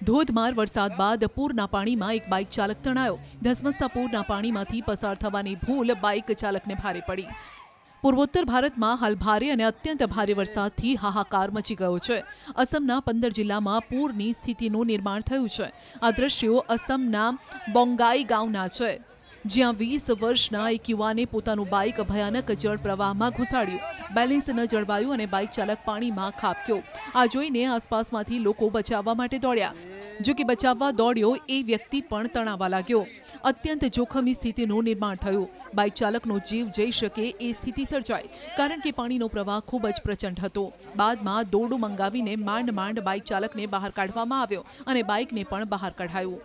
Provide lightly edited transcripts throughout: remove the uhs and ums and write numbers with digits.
ધોધમાર વરસાદ બાદ પૂરના પાણીમાં એક બાઇક ચાલક તણાયો। ધસમસતા પૂરના પાણીમાંથી પસાર થવાની ભૂલ બાઇક ચાલકને ભારે પડી। પૂર્વોત્તર ભારતમાં હાલ ભારે અને અત્યંત ભારે વરસાદથી હાહાકાર મચી ગયો છે। અસમના 15 જિલ્લામાં પૂરની સ્થિતિનું નિર્માણ થયું છે। આ દ્રશ્યો અસમના બોંગાઈ ગામના છે, જ્યાં 20 વર્ષના એક યુવાને પોતાનું બાઇક ભયાનક જળ પ્રવાહમાં ઘુસાડ્યું। બેલેન્સ ન જળવાયું અને બાઇક ચાલક પાણીમાં ખાબક્યો। આ જોઈને આસપાસમાંથી લોકો બચાવવા માટે દોડ્યા। જો કે બચાવવા દોડ્યો એ વ્યક્તિ પણ તણાવા લાગ્યો। અત્યંત જોખમી સ્થિતિનું નિર્માણ થયું। બાઇક ચાલકનો જીવ જઈ શકે એ સ્થિતિ સર્જાઈ, કારણ કે પાણીનો પ્રવાહ ખૂબ જ પ્રચંડ હતો। બાદમાં દોરડું મંગાવીને માંડ બાઇક ચાલકને બહાર કાઢવામાં આવ્યો અને બાઇકને પણ બહાર કઢાયું।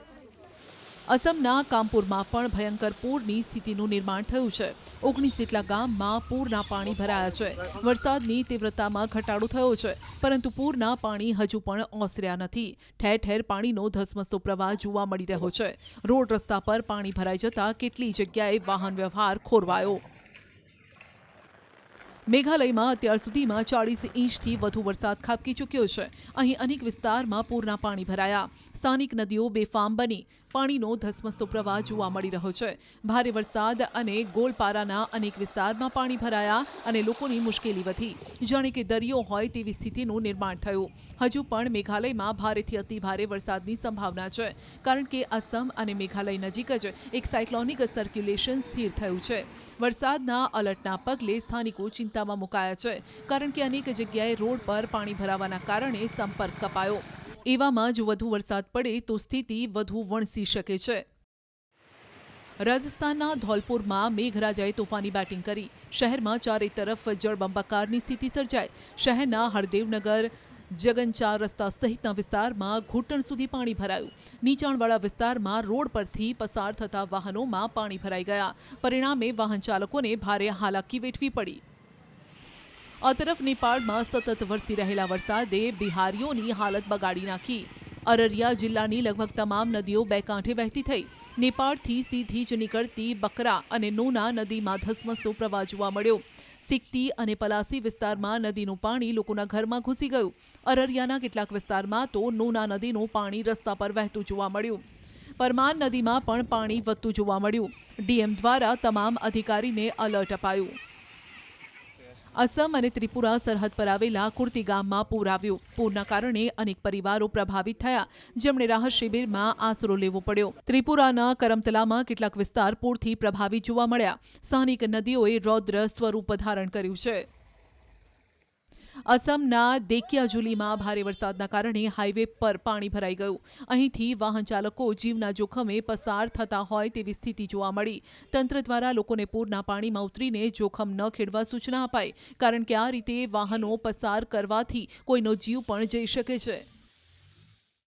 અસમના કામપુરમાં પણ ભયંકર પૂરની સ્થિતિનું નિર્માણ થયું છે। 19 જેટલા ગામમાં પૂરના પાણી ભરાયા છે। વરસાદની તીવ્રતામાં ઘટાડો થયો છે, પરંતુ પૂરના પાણી હજુ પણ ઓસર્યા નથી। ઠેર ઠેર પાણીનો ધસમસતો પ્રવાહ જોવા મળી રહ્યો છે। રોડ રસ્તા પર પાણી ભરાઈ જતા કેટલી જગ્યાએ વાહન વ્યવહાર ખોરવાયો। મેઘાલયમાં અત્યાર સુધીમાં 40 ઇંચથી વધુ વરસાદ ખાબકી ચૂક્યો છે। અહીં અનેક વિસ્તારમાં પૂરના પાણી ભરાયા। સ્થાનિક નદીઓ બેફામ બની। પાણીનો ધસમસતો પ્રવાહ જોવા મળી રહ્યો છે। ભારે વરસાદ અને ગોલપારાના અનેક વિસ્તારમાં પાણી ભરાયા અને લોકોની મુશ્કેલી વધી। જાણે કે દરિયો હોય તેવી સ્થિતિનું નિર્માણ થયું। હજુ પણ મેઘાલયમાં ભારેથી અતિભારે વરસાદની સંભાવના છે, કારણ કે અસમ અને મેઘાલય નજીક જ એક સાયક્લોનિક સર્ક્યુલેશન સ્થિર થયું છે। વરસાદના અલર્ટના પગલે સ્થાનિકો ચિંતામાં મુકાયા છે, કારણ કે અનેક જગ્યાએ રોડ પર પાણી ભરાવાના કારણે સંપર્ક કપાયો। એવામાં જો વધુ વરસાદ પડે તો સ્થિતિ વધુ વણસી શકે છે। રાજસ્થાનના ધૌલપુરમાં મેઘરાજાએ તોફાની બેટિંગ કરી। શહેરમાં ચારે તરફ જળબંબાકારની સ્થિતિ સર્જાઈ। શહેરના હરદેવનગર, જગનચાર રસ્તા સહિતના વિસ્તારમાં ઘૂંટણ સુધી પાણી ભરાયું। નીચાણવાળા વિસ્તારમાં રોડ પરથી પસાર થતા વાહનોમાં પાણી ભરાઈ ગયા। પરિણામે વાહન ચાલકોને ભારે હાલાકી વેઠવી પડી। આ તરફ નેપાળમાં સતત વરસી રહેલા વરસાદે બિહારીઓની હાલત બગાડી નાખી। અરરિયા જિલ્લાની લગભગ તમામ નદીઓ બે કાંઠે વહેતી થઈ। નેપાળથી સીધી જ નીકળતી બકરા અને નોના નદીમાં ધસમસતો પ્રવાહ જોવા મળ્યો। સિકટી અને પલાસી વિસ્તારમાં નદીનું પાણી લોકોના ઘરમાં ઘૂસી ગયું। અરરિયાના કેટલાક વિસ્તારમાં તો નોના નદીનું પાણી રસ્તા પર વહેતું જોવા મળ્યું। પરમાન નદીમાં પણ પાણી વધતું જોવા મળ્યું। ડીએમ દ્વારા તમામ અધિકારીને એલર્ટ અપાયું। અસમ અને ત્રિપુરા સરહદ પર આવેલા કુર્તી ગામમાં પૂર આવ્યું। પૂરના કારણે અનેક પરિવારો પ્રભાવિત થયા, જેમણે રાહત શિબિરમાં આશરો લેવો પડ્યો। ત્રિપુરાના કરમતલામાં કેટલાક વિસ્તાર પૂરથી પ્રભાવિત જોવા મળ્યા। સ્થાનિક નદીઓએ રૌદ્ર સ્વરૂપ ધારણ કર્યું છે। અસમના દેકિયાજુલીમાં ભારે વરસાદના કારણે હાઈવે પર પાણી ભરાઈ ગયું। અહીંથી વાહન ચાલકો જીવના જોખમે પસાર થતા હોય તેવી સ્થિતિ જોવા મળી। તંત્ર દ્વારા લોકોને પૂરના પાણીમાં ઉતરીને જોખમ ન ખેડવા સૂચના અપાઈ, કારણ કે આ રીતે વાહનો પસાર કરવાથી કોઈનો જીવ પણ જઈ શકે છે।